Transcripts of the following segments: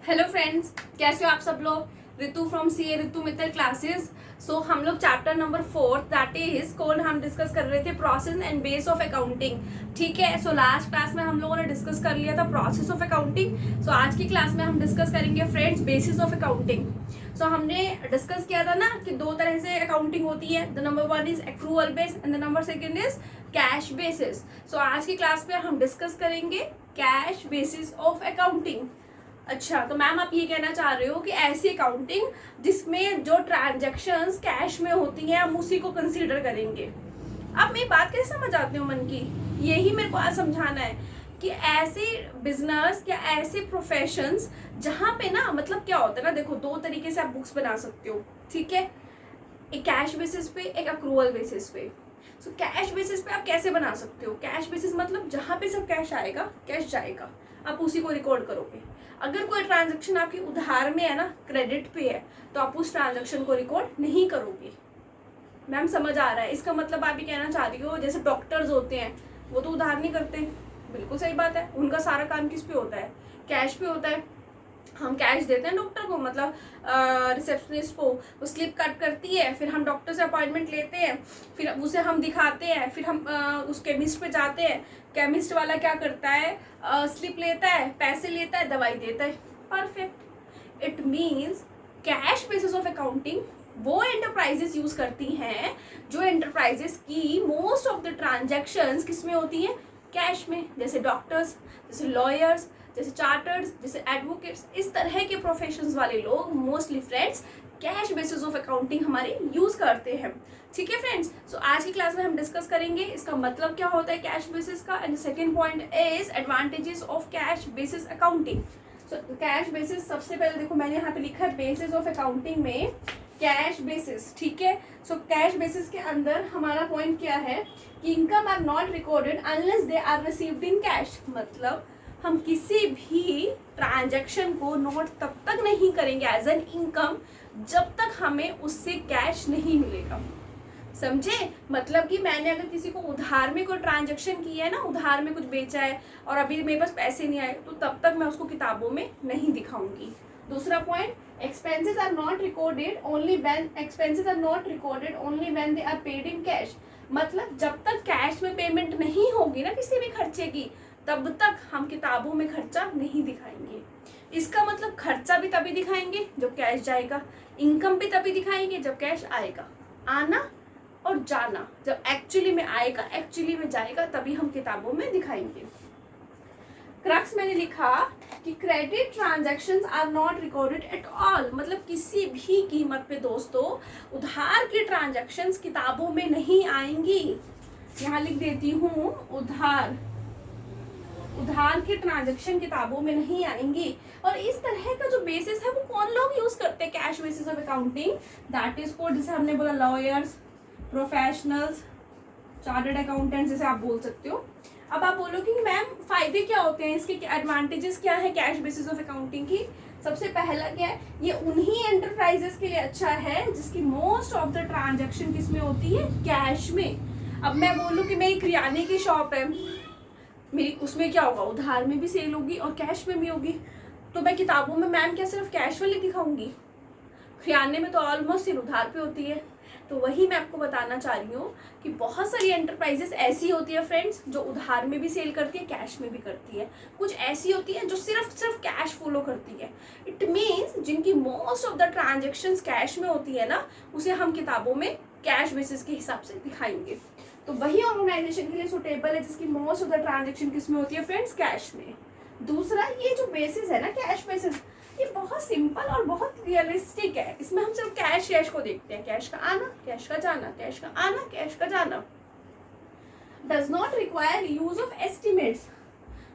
Hello friends, कैसे हो आप सब लोग। Ritu from C A Ritu Mittal classes. So हम लोग chapter number 4 that is called हम डिस्कस कर रहे थे process and base of accounting. ठीक है, सो लास्ट क्लास में हम लोगों ने डिस्कस कर लिया था प्रोसेस ऑफ अकाउंटिंग। सो आज की क्लास में हम डिस्कस करेंगे फ्रेंड्स बेसिस ऑफ अकाउंटिंग। सो हमने डिस्कस किया था ना कि दो तरह से अकाउंटिंग होती है। The number 1 is accrual base and the number 2 is cash basis. So आज की क्लास में हम डिस्कस करेंगे कैश बेसिस ऑफ अकाउंटिंग। अच्छा, तो मैम आप ये कहना चाह रहे हो कि ऐसी अकाउंटिंग जिसमें जो ट्रांजैक्शंस कैश में होती हैं हम उसी को कंसीडर करेंगे। अब मैं बात कैसे समझ आती हूँ मन की, यही मेरे को आज समझाना है कि ऐसे बिजनेस या ऐसे प्रोफेशंस जहाँ पे ना मतलब क्या होता है ना, देखो दो तरीके से आप बुक्स बना सकते हो। ठीक है, एक कैश बेसिस पे, एक अक्रूवल बेसिस पे। सो कैश बेसिस पे आप कैसे बना सकते हो? कैश बेसिस मतलब जहाँ पे सब कैश आएगा, कैश जाएगा, आप उसी को रिकॉर्ड करोगे। अगर कोई ट्रांजैक्शन आपकी उधार में है ना, क्रेडिट पे है, तो आप उस ट्रांजैक्शन को रिकॉर्ड नहीं करोगे। मैम समझ आ रहा है? इसका मतलब आप ये कहना चाह रही हो जैसे डॉक्टर्स होते हैं वो तो उधार नहीं करते। बिल्कुल सही बात है, उनका सारा काम किस पे होता है? कैश पे होता है। हम कैश देते हैं डॉक्टर को, मतलब रिसेप्शनिस्ट को, वो स्लिप कट करती है, फिर हम डॉक्टर से अपॉइंटमेंट लेते हैं, फिर उसे हम दिखाते हैं, फिर हम उस केमिस्ट पे जाते हैं। केमिस्ट वाला क्या करता है? स्लिप लेता है, पैसे लेता है, दवाई देता है। Perfect. It means cash basis of accounting वो एंटरप्राइजेस यूज करती हैं जो एंटरप्राइजेस की मोस्ट ऑफ द ट्रांजैक्शंस किस में होती हैं? कैश में। जैसे डॉक्टर्स, जैसे लॉयर्स, जैसे चार्टर्स, जैसे एडवोकेट्स, इस तरह के प्रोफेशंस वाले लोग mostly friends cash basis of accounting हमारे यूज करते हैं। ठीक है फ्रेंड्स, सो आज की क्लास में हम डिस्कस करेंगे इसका मतलब क्या होता है कैश बेसिस का। And second point is advantages of cash basis accounting. So cash basis, सबसे पहले देखो मैंने यहाँ पे लिखा है बेसिस ऑफ अकाउंटिंग में कैश बेसिस। ठीक है, सो कैश बेसिस के अंदर हमारा पॉइंट क्या है कि income are not recorded unless they are received in cash. मतलब हम किसी भी ट्रांजैक्शन को नोट तब तक नहीं करेंगे एज एन इनकम जब तक हमें उससे कैश नहीं मिलेगा। समझे? मतलब कि मैंने अगर किसी को उधार में कोई ट्रांजैक्शन की है ना, उधार में कुछ बेचा है और अभी मेरे पास पैसे नहीं आए, तो तब तक मैं उसको किताबों में नहीं दिखाऊंगी। दूसरा point, expenses are not recorded only when they are paid in cash। मतलब जब तक कैश में पेमेंट नहीं होगी ना किसी भी खर्चे की, तब तक हम किताबों में खर्चा नहीं दिखाएंगे। इसका मतलब खर्चा भी तभी दिखाएंगे जब कैश जाएगा, इनकम भी तभी दिखाएंगे जब कैश आएगा। आना और जाना जब एक्चुअली में आएगा, एक्चुअली में जाएगा, तभी हम किताबों में दिखाएंगे। क्रक्स मैंने लिखा कि credit transactions are not recorded at all. मतलब किसी भी कीमत पे दोस्तों उधार की ट्रांजैक्शंस किताबों में नहीं आएंगी। यहाँ लिख देती हूँ, उधार की ट्रांजैक्शन किताबों में नहीं आएंगी। और इस तरह का जो बेसिस है वो कौन लोग यूज करते हैं cash basis of accounting? That is called, जैसे हमने बोला, लॉयर्स, प्रोफेशनल्स, चार्टर्ड अकाउंटेंट्स, जैसे आप बोल सकते हो। अब आप बोलोगे कि मैम फायदे क्या होते हैं इसके, एडवांटेजेस क्या है कैश बेसिस ऑफ अकाउंटिंग की? सबसे पहला क्या है, ये उन्हीं एंटरप्राइजेस के लिए अच्छा है जिसकी मोस्ट ऑफ द ट्रांजैक्शन किस में होती है? कैश में। अब मैं बोलूँ कि मेरी किराने की शॉप है, मेरी उसमें क्या होगा, उधार में भी सेल होगी और कैश में भी होगी। तो मैं किताबों में मैम क्या सिर्फ कैश वाली दिखाऊंगी? किराने में तो ऑलमोस्ट सिर्फ उधार पे होती है। तो वही मैं आपको बताना चाह रही हूँ कि बहुत सारी एंटरप्राइजेस ऐसी होती है फ्रेंड्स जो उधार में भी सेल करती है, कैश में भी करती है। कुछ ऐसी होती है जो सिर्फ कैश फॉलो करती है। इट मीन्स जिनकी most of the transactions cash में होती है ना, उसे हम किताबों में कैश बेसिस के हिसाब से दिखाएंगे। तो वही ऑर्गेनाइजेशन के लिए सुटेबल है जिसकी मोस्ट ऑफ द ट्रांजेक्शन किस में होती है फ्रेंड्स? कैश में। दूसरा, ये जो बेसिस है ना कैश बेसिस, ये बहुत सिंपल और बहुत रियलिस्टिक है। इसमें हम सिर्फ कैश को देखते हैं, कैश का आना, कैश का जाना, कैश का आना, कैश का जाना। Does not require use of estimates.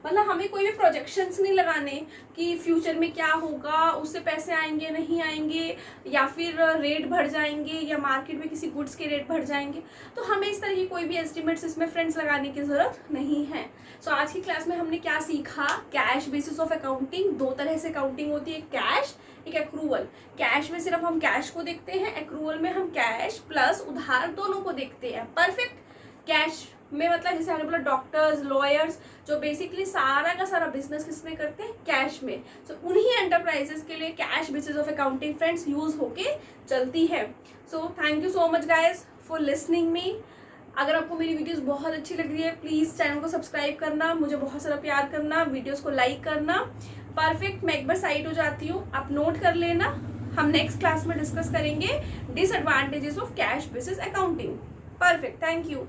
मतलब हमें कोई भी प्रोजेक्शंस नहीं लगाने कि फ्यूचर में क्या होगा, उससे पैसे आएंगे नहीं आएंगे, या फिर रेट बढ़ जाएंगे, या मार्केट में किसी गुड्स के रेट बढ़ जाएंगे। तो हमें इस तरह की कोई भी एस्टिमेट्स इसमें फ्रेंड्स लगाने की जरूरत नहीं है। सो आज की क्लास में हमने क्या सीखा? Cash basis of accounting. दो तरह से अकाउंटिंग होती है, कैश, एक एक्रूवल। कैश में सिर्फ हम कैश को देखते हैं, एक्रूवल में हम कैश प्लस उधार दोनों को देखते हैं। परफेक्ट। कैश में मतलब जैसे हमने बोला डॉक्टर्स, लॉयर्स, जो बेसिकली सारा का सारा बिजनेस किस में करते हैं, कैश में। सो उन्हीं एंटरप्राइजेस के लिए cash basis of accounting friends use होके चलती है। So thank you so much guys for listening me. अगर आपको मेरी वीडियोस बहुत अच्छी लग रही है, प्लीज़ चैनल को सब्सक्राइब करना, मुझे बहुत सारा प्यार करना, वीडियोस को लाइक करना। परफेक्ट, मैं एक बार साइड हो जाती हूँ, आप नोट कर लेना। हम नेक्स्ट क्लास में डिस्कस करेंगे disadvantages of cash basis accounting. Perfect, thank you.